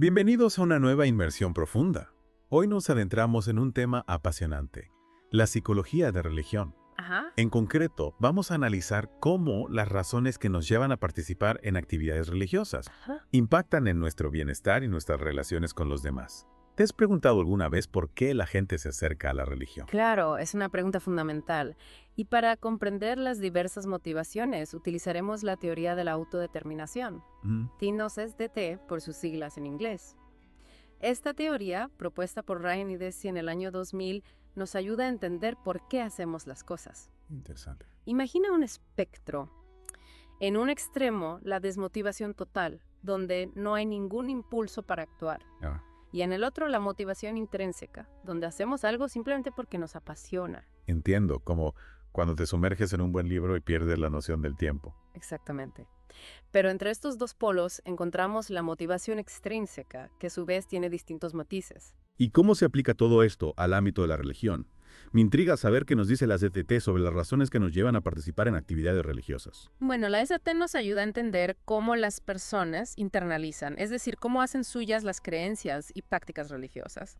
Bienvenidos a una nueva inmersión profunda. Hoy nos adentramos en un tema apasionante, la psicología de religión. Ajá. En concreto, vamos a analizar cómo las razones que nos llevan a participar en actividades religiosas Ajá. impactan en nuestro bienestar y nuestras relaciones con los demás. ¿Te has preguntado alguna vez por qué la gente se acerca a la religión? Claro, es una pregunta fundamental. Y para comprender las diversas motivaciones, utilizaremos la teoría de la autodeterminación, Thinos SDT por sus siglas en inglés. Esta teoría, propuesta por Ryan y Deci en el año 2000, nos ayuda a entender por qué hacemos las cosas. Interesante. Imagina un espectro. En un extremo, la desmotivación total, donde no hay ningún impulso para actuar. Ah, Y en el otro, la motivación intrínseca, donde hacemos algo simplemente porque nos apasiona. entiendo, como cuando te sumerges en un buen libro y pierdes la noción del tiempo. Exactamente. Pero entre estos dos polos encontramos la motivación extrínseca, que a su vez tiene distintos matices. ¿Y cómo se aplica todo esto al ámbito de la religión? Me intriga saber qué nos dice la CTT sobre las razones que nos llevan a participar en actividades religiosas. Bueno, la ST nos ayuda a entender cómo las personas internalizan, es decir, cómo hacen suyas las creencias y prácticas religiosas.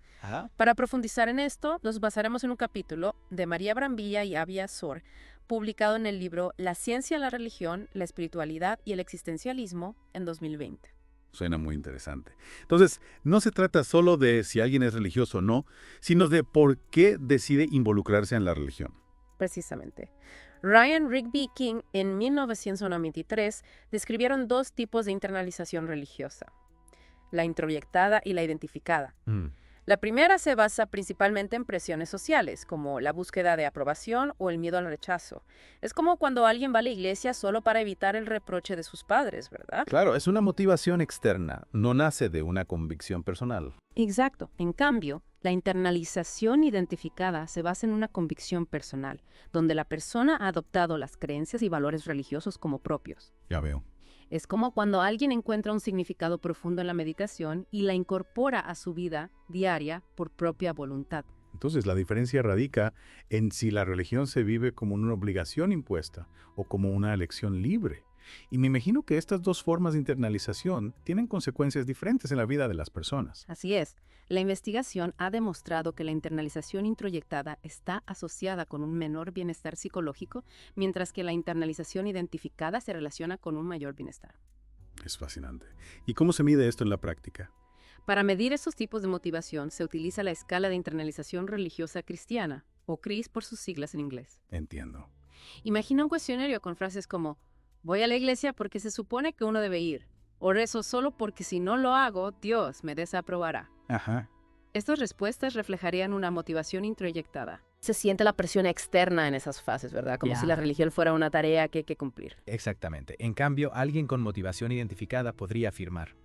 Para profundizar en esto, nos basaremos en un capítulo de María Brambilla y Avia Sor, publicado en el libro La ciencia, la religión, la espiritualidad y el existencialismo en 2020. Suena muy interesante. Entonces, no se trata solo de si alguien es religioso o no, sino de por qué decide involucrarse en la religión. Precisamente. Ryan, Rigby y King en 1993 describieron dos tipos de internalización religiosa, la introyectada y la identificada. La primera se basa principalmente en presiones sociales, como la búsqueda de aprobación o el miedo al rechazo. Es como cuando alguien va a la iglesia solo para evitar el reproche de sus padres, ¿verdad? Claro, es una motivación externa, no nace de una convicción personal. Exacto. En cambio, la internalización identificada se basa en una convicción personal, donde la persona ha adoptado las creencias y valores religiosos como propios. Ya veo. Es como cuando alguien encuentra un significado profundo en la meditación y la incorpora a su vida diaria por propia voluntad. Entonces, la diferencia radica en si la religión se vive como una obligación impuesta o como una elección libre. Y me imagino que estas dos formas de internalización tienen consecuencias diferentes en la vida de las personas. Así es, la investigación ha demostrado que la internalización introyectada está asociada con un menor bienestar psicológico, mientras que la internalización identificada se relaciona con un mayor bienestar. Es fascinante. ¿Y cómo se mide esto en la práctica? Para medir estos tipos de motivación se utiliza la escala de internalización religiosa cristiana, o CRIS por sus siglas en inglés. Entiendo. Imagina un cuestionario con frases como: voy a la iglesia porque se supone que uno debe ir, o rezo solo porque si no lo hago, Dios me desaprobará. Ajá. Estas respuestas reflejarían una motivación introyectada. Se siente la presión externa en esas fases, ¿verdad? Como Ya. si la religión fuera una tarea que hay que cumplir. Exactamente. En cambio, alguien con motivación identificada podría afirmar: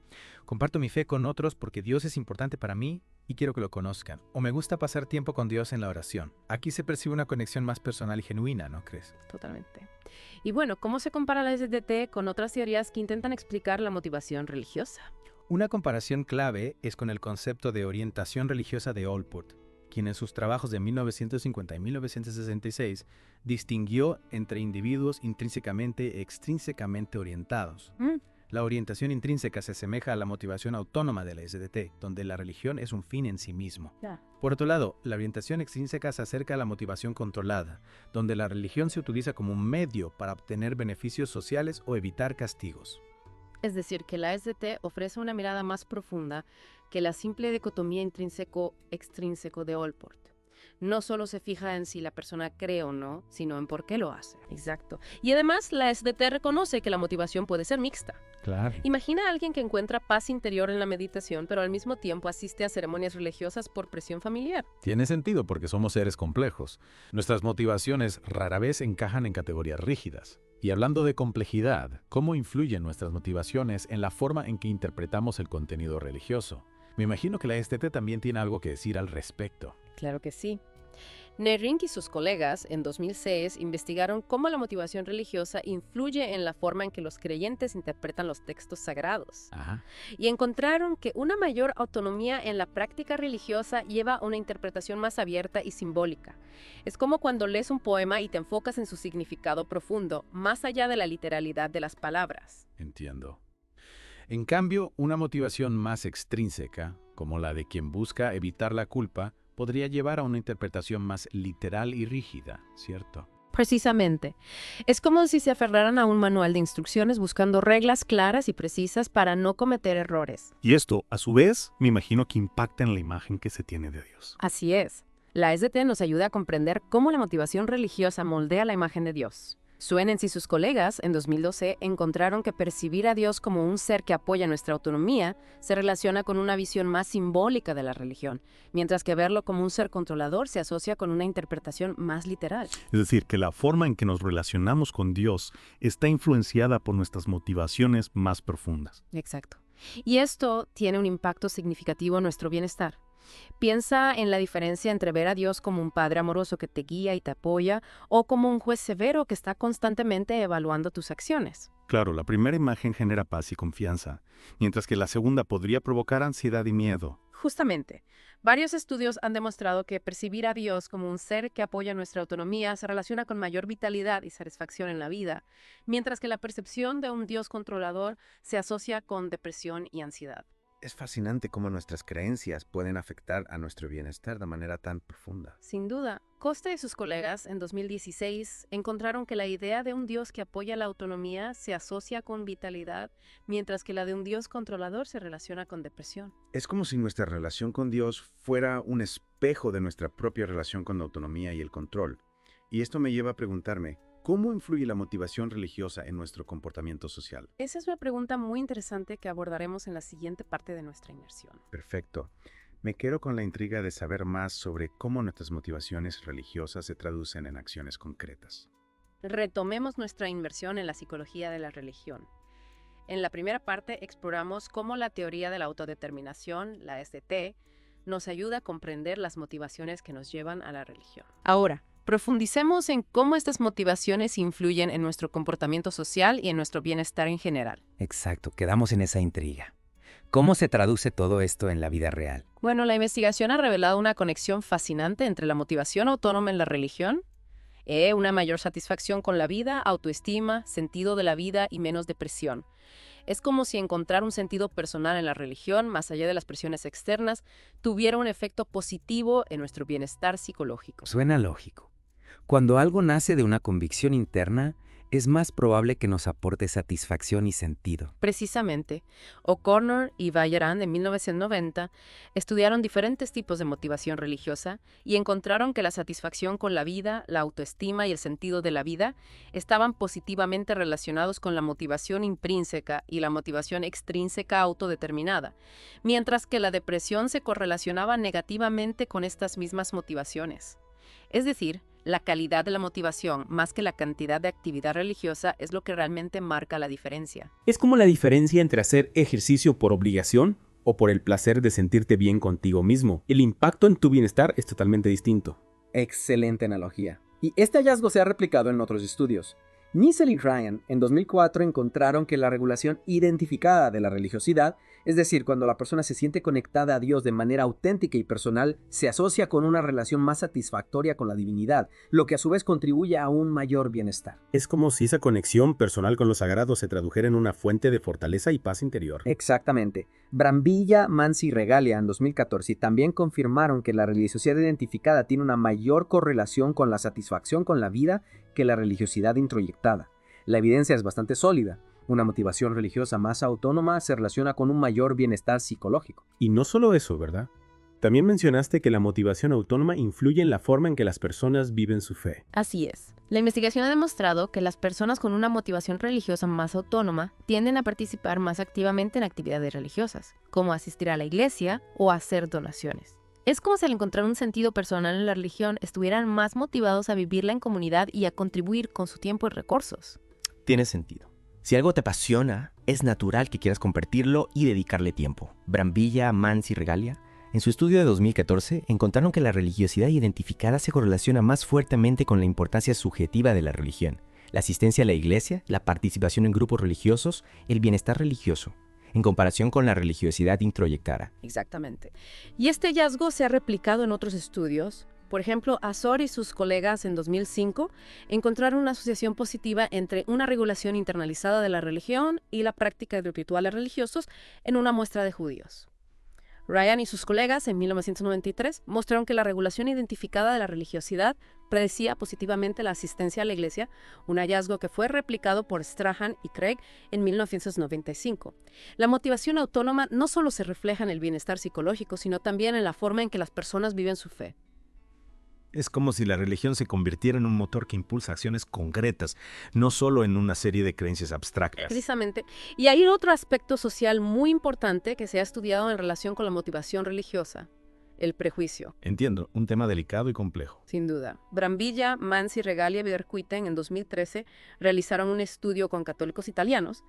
comparto mi fe con otros porque Dios es importante para mí y quiero que lo conozcan. O me gusta pasar tiempo con Dios en la oración. Aquí se percibe una conexión más personal y genuina, ¿no crees? Totalmente. Y bueno, ¿cómo se compara la SDT con otras teorías que intentan explicar la motivación religiosa? Una comparación clave es con el concepto de orientación religiosa de Allport, quien en sus trabajos de 1950 y 1966 distinguió entre individuos intrínsecamente e extrínsecamente orientados. La orientación intrínseca se asemeja a la motivación autónoma de la SDT, donde la religión es un fin en sí mismo. Por otro lado, la orientación extrínseca se acerca a la motivación controlada, donde la religión se utiliza como un medio para obtener beneficios sociales o evitar castigos. Es decir, que la SDT ofrece una mirada más profunda que la simple dicotomía intrínseco-extrínseco de Allport. No solo se fija en si la persona cree o no, sino en por qué lo hace. Exacto. Y además, la SDT reconoce que la motivación puede ser mixta. Claro. Imagina a alguien que encuentra paz interior en la meditación, pero al mismo tiempo asiste a ceremonias religiosas por presión familiar. Tiene sentido porque somos seres complejos. Nuestras motivaciones rara vez encajan en categorías rígidas. Y hablando de complejidad, ¿cómo influyen nuestras motivaciones en la forma en que interpretamos el contenido religioso? Me imagino que la STT también tiene algo que decir al respecto. Claro que sí. Nerink y sus colegas en 2006 investigaron cómo la motivación religiosa influye en la forma en que los creyentes interpretan los textos sagrados. Ajá. Y encontraron que una mayor autonomía en la práctica religiosa lleva a una interpretación más abierta y simbólica. Es como cuando lees un poema y te enfocas en su significado profundo, más allá de la literalidad de las palabras. Entiendo. En cambio, una motivación más extrínseca, como la de quien busca evitar la culpa, podría llevar a una interpretación más literal y rígida, ¿cierto? Precisamente. Es como si se aferraran a un manual de instrucciones buscando reglas claras y precisas para no cometer errores. Y esto, a su vez, me imagino que impacta en la imagen que se tiene de Dios. Así es. La SDT nos ayuda a comprender cómo la motivación religiosa moldea la imagen de Dios. Suenens y sus colegas, en 2012, encontraron que percibir a Dios como un ser que apoya nuestra autonomía se relaciona con una visión más simbólica de la religión, mientras que verlo como un ser controlador se asocia con una interpretación más literal. Es decir, que la forma en que nos relacionamos con Dios está influenciada por nuestras motivaciones más profundas. Exacto. Y esto tiene un impacto significativo en nuestro bienestar. Piensa en la diferencia entre ver a Dios como un padre amoroso que te guía y te apoya o como un juez severo que está constantemente evaluando tus acciones. Claro, la primera imagen genera paz y confianza, mientras que la segunda podría provocar ansiedad y miedo. Justamente, varios estudios han demostrado que percibir a Dios como un ser que apoya nuestra autonomía se relaciona con mayor vitalidad y satisfacción en la vida, mientras que la percepción de un Dios controlador se asocia con depresión y ansiedad. Es fascinante cómo nuestras creencias pueden afectar a nuestro bienestar de manera tan profunda. Sin duda, Costa y sus colegas en 2016 encontraron que la idea de un Dios que apoya la autonomía se asocia con vitalidad, mientras que la de un Dios controlador se relaciona con depresión. Es como si nuestra relación con Dios fuera un espejo de nuestra propia relación con la autonomía y el control. Y esto me lleva a preguntarme, ¿cómo influye la motivación religiosa en nuestro comportamiento social? Esa es una pregunta muy interesante que abordaremos en la siguiente parte de nuestra inmersión. Perfecto. Me quedo con la intriga de saber más sobre cómo nuestras motivaciones religiosas se traducen en acciones concretas. Retomemos nuestra inmersión en la psicología de la religión. En la primera parte exploramos cómo la teoría de la autodeterminación, la SDT, nos ayuda a comprender las motivaciones que nos llevan a la religión. Ahora, profundicemos en cómo estas motivaciones influyen en nuestro comportamiento social y en nuestro bienestar en general. Exacto, quedamos en esa intriga. ¿Cómo se traduce todo esto en la vida real? Bueno, la investigación ha revelado una conexión fascinante entre la motivación autónoma en la religión, una mayor satisfacción con la vida, autoestima, sentido de la vida y menos depresión. Es como si encontrar un sentido personal en la religión, más allá de las presiones externas, tuviera un efecto positivo en nuestro bienestar psicológico. Suena lógico. Cuando algo nace de una convicción interna, es más probable que nos aporte satisfacción y sentido. Precisamente, O'Connor y Bayeran en 1990 estudiaron diferentes tipos de motivación religiosa y encontraron que la satisfacción con la vida, la autoestima y el sentido de la vida estaban positivamente relacionados con la motivación intrínseca y la motivación extrínseca autodeterminada, mientras que la depresión se correlacionaba negativamente con estas mismas motivaciones. Es decir, la calidad de la motivación, más que la cantidad de actividad religiosa, es lo que realmente marca la diferencia. Es como la diferencia entre hacer ejercicio por obligación o por el placer de sentirte bien contigo mismo. El impacto en tu bienestar es totalmente distinto. Excelente analogía. Y este hallazgo se ha replicado en otros estudios. Nissel y Ryan en 2004 encontraron que la regulación identificada de la religiosidad, es decir, cuando la persona se siente conectada a Dios de manera auténtica y personal, se asocia con una relación más satisfactoria con la divinidad, lo que a su vez contribuye a un mayor bienestar. Es como si esa conexión personal con lo sagrado se tradujera en una fuente de fortaleza y paz interior. Exactamente. Brambilla, Mansi y Regalia en 2014 también confirmaron que la religiosidad identificada tiene una mayor correlación con la satisfacción con la vida que la religiosidad introyectada. La evidencia es bastante sólida. Una motivación religiosa más autónoma se relaciona con un mayor bienestar psicológico. Y no solo eso, ¿verdad? También mencionaste que la motivación autónoma influye en la forma en que las personas viven su fe. Así es. La investigación ha demostrado que las personas con una motivación religiosa más autónoma tienden a participar más activamente en actividades religiosas, como asistir a la iglesia o hacer donaciones. Es como si al encontrar un sentido personal en la religión estuvieran más motivados a vivirla en comunidad y a contribuir con su tiempo y recursos. Tiene sentido. Si algo te apasiona, es natural que quieras compartirlo y dedicarle tiempo. Brambilla, Mansi y Regalia, en su estudio de 2014, encontraron que la religiosidad identificada se correlaciona más fuertemente con la importancia subjetiva de la religión, la asistencia a la iglesia, la participación en grupos religiosos, el bienestar religioso, en comparación con la religiosidad introyectada. Exactamente. Y este hallazgo se ha replicado en otros estudios. Por ejemplo, Azor y sus colegas en 2005 encontraron una asociación positiva entre una regulación internalizada de la religión y la práctica de rituales religiosos en una muestra de judíos. Ryan y sus colegas en 1993 mostraron que la regulación identificada de la religiosidad predecía positivamente la asistencia a la iglesia, un hallazgo que fue replicado por Strahan y Craig en 1995. La motivación autónoma no solo se refleja en el bienestar psicológico, sino también en la forma en que las personas viven su fe. Es como si la religión se convirtiera en un motor que impulsa acciones concretas, no solo en una serie de creencias abstractas. Precisamente. Y hay otro aspecto social muy importante que se ha estudiado en relación con la motivación religiosa: el prejuicio. Entiendo, un tema delicado y complejo. Sin duda. Brambilla, Mansi, Regalia y Verkuiten en 2013 realizaron un estudio con católicos italianos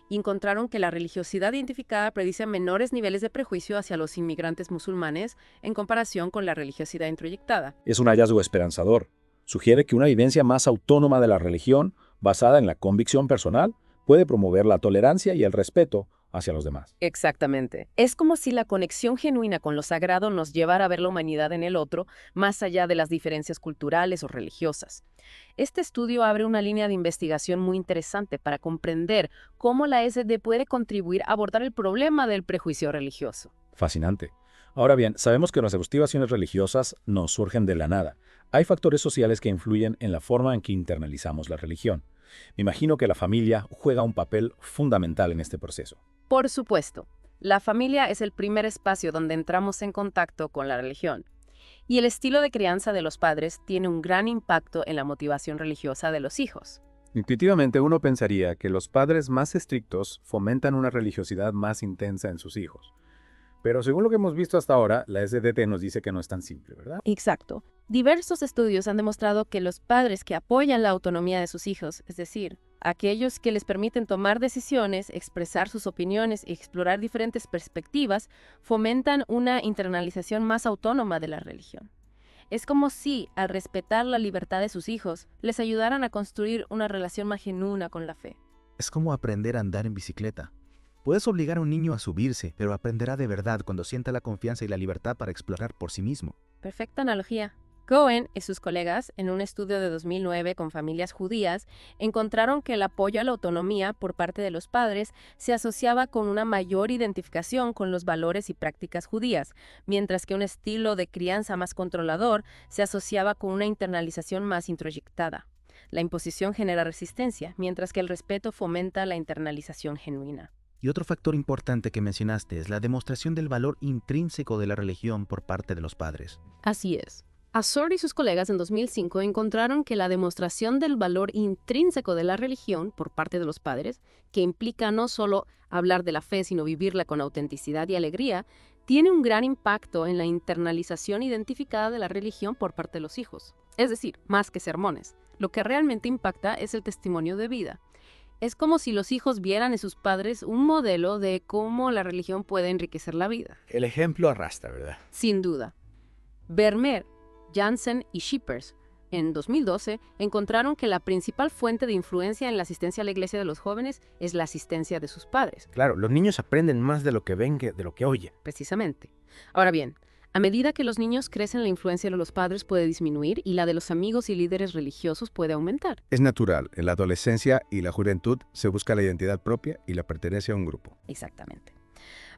y encontraron que la religiosidad identificada predice menores niveles de prejuicio hacia los inmigrantes musulmanes en comparación con la religiosidad introyectada. Es un hallazgo esperanzador. Sugiere que una vivencia más autónoma de la religión, basada en la convicción personal, puede promover la tolerancia y el respeto hacia los demás. Exactamente. Es como si la conexión genuina con lo sagrado nos llevara a ver la humanidad en el otro, más allá de las diferencias culturales o religiosas. Este estudio abre una línea de investigación muy interesante para comprender cómo la SD puede contribuir a abordar el problema del prejuicio religioso. Fascinante. Ahora bien, sabemos que nuestras motivaciones religiosas no surgen de la nada. Hay factores sociales que influyen en la forma en que internalizamos la religión. Me imagino que la familia juega un papel fundamental en este proceso. Por supuesto, la familia es el primer espacio donde entramos en contacto con la religión. Y el estilo de crianza de los padres tiene un gran impacto en la motivación religiosa de los hijos. Intuitivamente uno pensaría que los padres más estrictos fomentan una religiosidad más intensa en sus hijos. Pero según lo que hemos visto hasta ahora, la SDT nos dice que no es tan simple, ¿verdad? Exacto. Diversos estudios han demostrado que los padres que apoyan la autonomía de sus hijos, es decir, aquellos que les permiten tomar decisiones, expresar sus opiniones y explorar diferentes perspectivas, fomentan una internalización más autónoma de la religión. Es como si, al respetar la libertad de sus hijos, les ayudaran a construir una relación más genuina con la fe. Es como aprender a andar en bicicleta. Puedes obligar a un niño a subirse, pero aprenderá de verdad cuando sienta la confianza y la libertad para explorar por sí mismo. Perfecta analogía. Cohen y sus colegas, en un estudio de 2009 con familias judías, encontraron que el apoyo a la autonomía por parte de los padres se asociaba con una mayor identificación con los valores y prácticas judías, mientras que un estilo de crianza más controlador se asociaba con una internalización más introyectada. La imposición genera resistencia, mientras que el respeto fomenta la internalización genuina. Y otro factor importante que mencionaste es la demostración del valor intrínseco de la religión por parte de los padres. Así es. Azor y sus colegas en 2005 encontraron que la demostración del valor intrínseco de la religión por parte de los padres, que implica no solo hablar de la fe, sino vivirla con autenticidad y alegría, tiene un gran impacto en la internalización identificada de la religión por parte de los hijos. Es decir, más que sermones, lo que realmente impacta es el testimonio de vida. Es como si los hijos vieran en sus padres un modelo de cómo la religión puede enriquecer la vida. El ejemplo arrastra, ¿verdad? Sin duda. Vermeer, Jansen y Schippers, en 2012, encontraron que la principal fuente de influencia en la asistencia a la iglesia de los jóvenes es la asistencia de sus padres. Claro, los niños aprenden más de lo que ven que de lo que oyen. Precisamente. Ahora bien, a medida que los niños crecen, la influencia de los padres puede disminuir y la de los amigos y líderes religiosos puede aumentar. Es natural, en la adolescencia y la juventud se busca la identidad propia y la pertenencia a un grupo. Exactamente.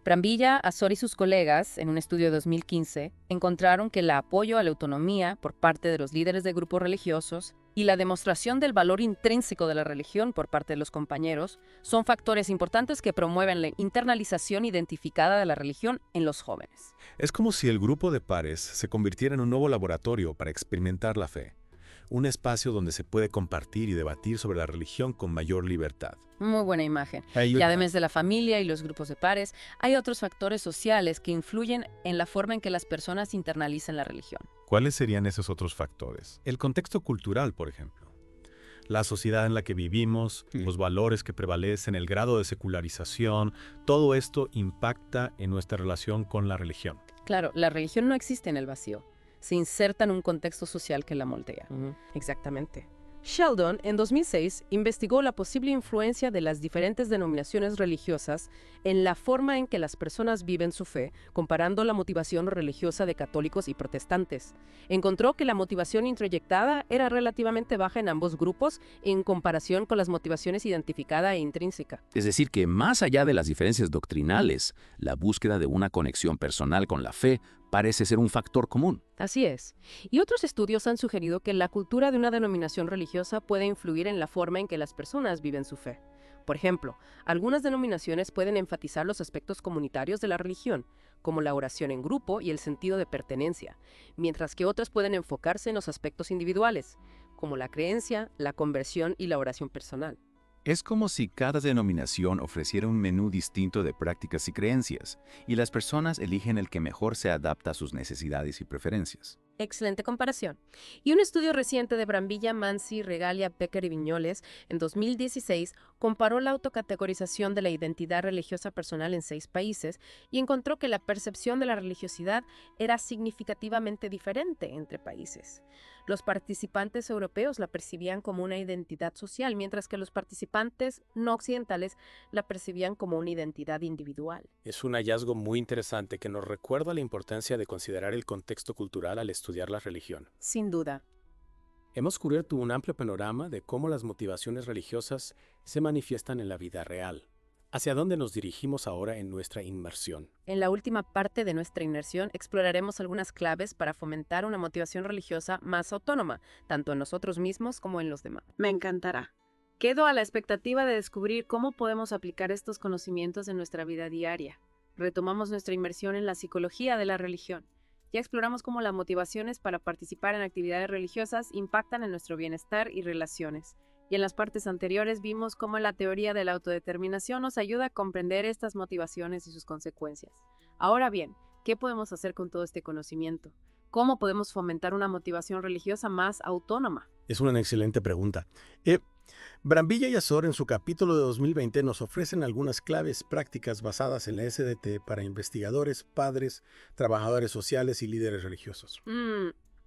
Brambilla, Azor y sus colegas, en un estudio de 2015, encontraron que el apoyo a la autonomía por parte de los líderes de grupos religiosos y la demostración del valor intrínseco de la religión por parte de los compañeros son factores importantes que promueven la internalización identificada de la religión en los jóvenes. Es como si el grupo de pares se convirtiera en un nuevo laboratorio para experimentar la fe, un espacio donde se puede compartir y debatir sobre la religión con mayor libertad. Muy buena imagen. Y además de la familia y los grupos de pares, hay otros factores sociales que influyen en la forma en que las personas internalizan la religión. ¿Cuáles serían esos otros factores? El contexto cultural, por ejemplo. La sociedad en la que vivimos, los valores que prevalecen, el grado de secularización, todo esto impacta en nuestra relación con la religión. Claro, la religión no existe en el vacío. Se inserta en un contexto social que la moldea. Exactamente. Sheldon, en 2006, investigó la posible influencia de las diferentes denominaciones religiosas en la forma en que las personas viven su fe, comparando la motivación religiosa de católicos y protestantes. Encontró que la motivación introyectada era relativamente baja en ambos grupos en comparación con las motivaciones identificada e intrínseca. Es decir, que más allá de las diferencias doctrinales, la búsqueda de una conexión personal con la fe parece ser un factor común. Así es. Y otros estudios han sugerido que la cultura de una denominación religiosa puede influir en la forma en que las personas viven su fe. Por ejemplo, algunas denominaciones pueden enfatizar los aspectos comunitarios de la religión, como la oración en grupo y el sentido de pertenencia, mientras que otras pueden enfocarse en los aspectos individuales, como la creencia, la conversión y la oración personal. Es como si cada denominación ofreciera un menú distinto de prácticas y creencias, y las personas eligen el que mejor se adapta a sus necesidades y preferencias. Excelente comparación. Y un estudio reciente de Brambilla, Mansi, Regalia, Becker y Viñoles, en 2016, comparó la autocategorización de la identidad religiosa personal en 6 países y encontró que la percepción de la religiosidad era significativamente diferente entre países. Los participantes europeos la percibían como una identidad social, mientras que los participantes no occidentales la percibían como una identidad individual. Es un hallazgo muy interesante que nos recuerda la importancia de considerar el contexto cultural al estudiar la religión. Sin duda. Hemos cubierto un amplio panorama de cómo las motivaciones religiosas se manifiestan en la vida real. ¿Hacia dónde nos dirigimos ahora en nuestra inmersión? En la última parte de nuestra inmersión exploraremos algunas claves para fomentar una motivación religiosa más autónoma, tanto en nosotros mismos como en los demás. Me encantará. Quedo a la expectativa de descubrir cómo podemos aplicar estos conocimientos en nuestra vida diaria. Retomamos nuestra inmersión en la psicología de la religión. Ya exploramos cómo las motivaciones para participar en actividades religiosas impactan en nuestro bienestar y relaciones. Y en las partes anteriores vimos cómo la teoría de la autodeterminación nos ayuda a comprender estas motivaciones y sus consecuencias. Ahora bien, ¿qué podemos hacer con todo este conocimiento? ¿Cómo podemos fomentar una motivación religiosa más autónoma? Es una excelente pregunta. Brambilla y Azor en su capítulo de 2020 nos ofrecen algunas claves prácticas basadas en la SDT para investigadores, padres, trabajadores sociales y líderes religiosos.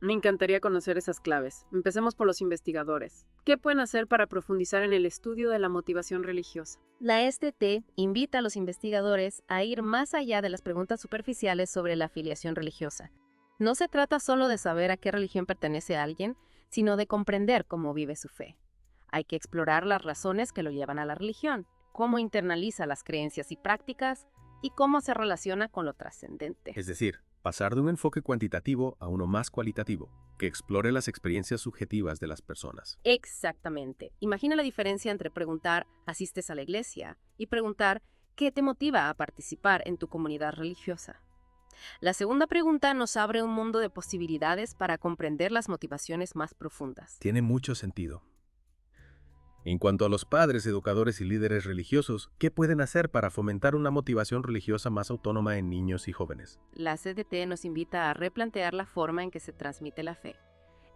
Me encantaría conocer esas claves. Empecemos por los investigadores. ¿Qué pueden hacer para profundizar en el estudio de la motivación religiosa? La SDT invita a los investigadores a ir más allá de las preguntas superficiales sobre la afiliación religiosa. No se trata solo de saber a qué religión pertenece alguien, sino de comprender cómo vive su fe. Hay que explorar las razones que lo llevan a la religión, cómo internaliza las creencias y prácticas y cómo se relaciona con lo trascendente. Es decir, pasar de un enfoque cuantitativo a uno más cualitativo, que explore las experiencias subjetivas de las personas. Exactamente. Imagina la diferencia entre preguntar ¿asistes a la iglesia? Y preguntar ¿qué te motiva a participar en tu comunidad religiosa? La segunda pregunta nos abre un mundo de posibilidades para comprender las motivaciones más profundas. Tiene mucho sentido. En cuanto a los padres, educadores y líderes religiosos, ¿qué pueden hacer para fomentar una motivación religiosa más autónoma en niños y jóvenes? La CDT nos invita a replantear la forma en que se transmite la fe.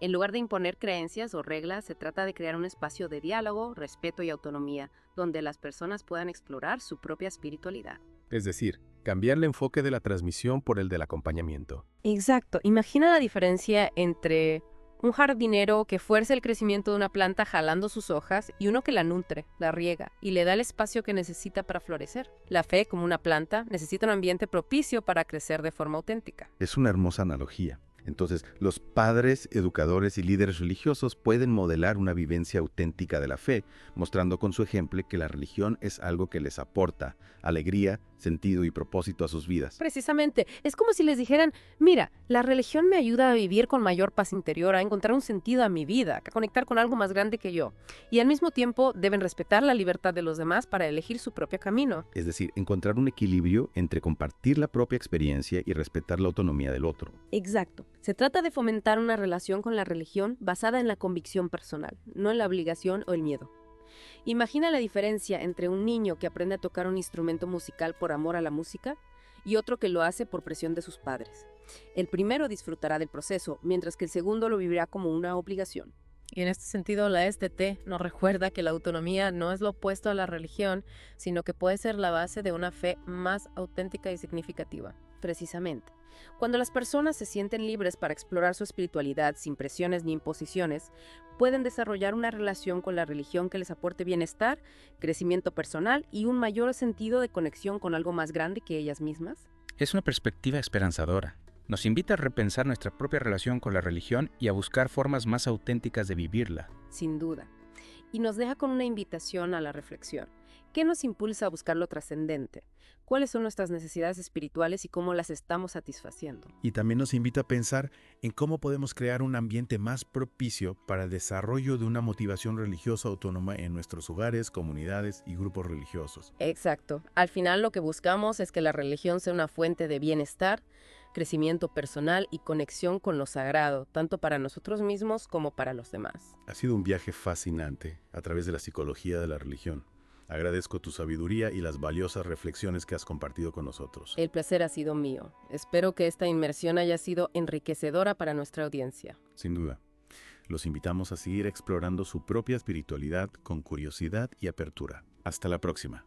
En lugar de imponer creencias o reglas, se trata de crear un espacio de diálogo, respeto y autonomía, donde las personas puedan explorar su propia espiritualidad. Es decir, cambiar el enfoque de la transmisión por el del acompañamiento. Exacto. Imagina la diferencia entre un jardinero que fuerza el crecimiento de una planta jalando sus hojas y uno que la nutre, la riega y le da el espacio que necesita para florecer. La fe, como una planta, necesita un ambiente propicio para crecer de forma auténtica. Es una hermosa analogía. Entonces, los padres, educadores y líderes religiosos pueden modelar una vivencia auténtica de la fe, mostrando con su ejemplo que la religión es algo que les aporta alegría, sentido y propósito a sus vidas. Precisamente, es como si les dijeran, mira, la religión me ayuda a vivir con mayor paz interior, a encontrar un sentido a mi vida, a conectar con algo más grande que yo. Y al mismo tiempo deben respetar la libertad de los demás para elegir su propio camino. Es decir, encontrar un equilibrio entre compartir la propia experiencia y respetar la autonomía del otro. Exacto. Se trata de fomentar una relación con la religión basada en la convicción personal, no en la obligación o el miedo. Imagina la diferencia entre un niño que aprende a tocar un instrumento musical por amor a la música y otro que lo hace por presión de sus padres. El primero disfrutará del proceso, mientras que el segundo lo vivirá como una obligación. Y en este sentido, la SDT nos recuerda que la autonomía no es lo opuesto a la religión, sino que puede ser la base de una fe más auténtica y significativa. Precisamente. Cuando las personas se sienten libres para explorar su espiritualidad sin presiones ni imposiciones, pueden desarrollar una relación con la religión que les aporte bienestar, crecimiento personal y un mayor sentido de conexión con algo más grande que ellas mismas. Es una perspectiva esperanzadora. Nos invita a repensar nuestra propia relación con la religión y a buscar formas más auténticas de vivirla. Sin duda. Y nos deja con una invitación a la reflexión. ¿Qué nos impulsa a buscar lo trascendente? ¿Cuáles son nuestras necesidades espirituales y cómo las estamos satisfaciendo? Y también nos invita a pensar en cómo podemos crear un ambiente más propicio para el desarrollo de una motivación religiosa autónoma en nuestros hogares, comunidades y grupos religiosos. Exacto. Al final lo que buscamos es que la religión sea una fuente de bienestar, crecimiento personal y conexión con lo sagrado, tanto para nosotros mismos como para los demás. Ha sido un viaje fascinante a través de la psicología de la religión. Agradezco tu sabiduría y las valiosas reflexiones que has compartido con nosotros. El placer ha sido mío. Espero que esta inmersión haya sido enriquecedora para nuestra audiencia. Sin duda. Los invitamos a seguir explorando su propia espiritualidad con curiosidad y apertura. Hasta la próxima.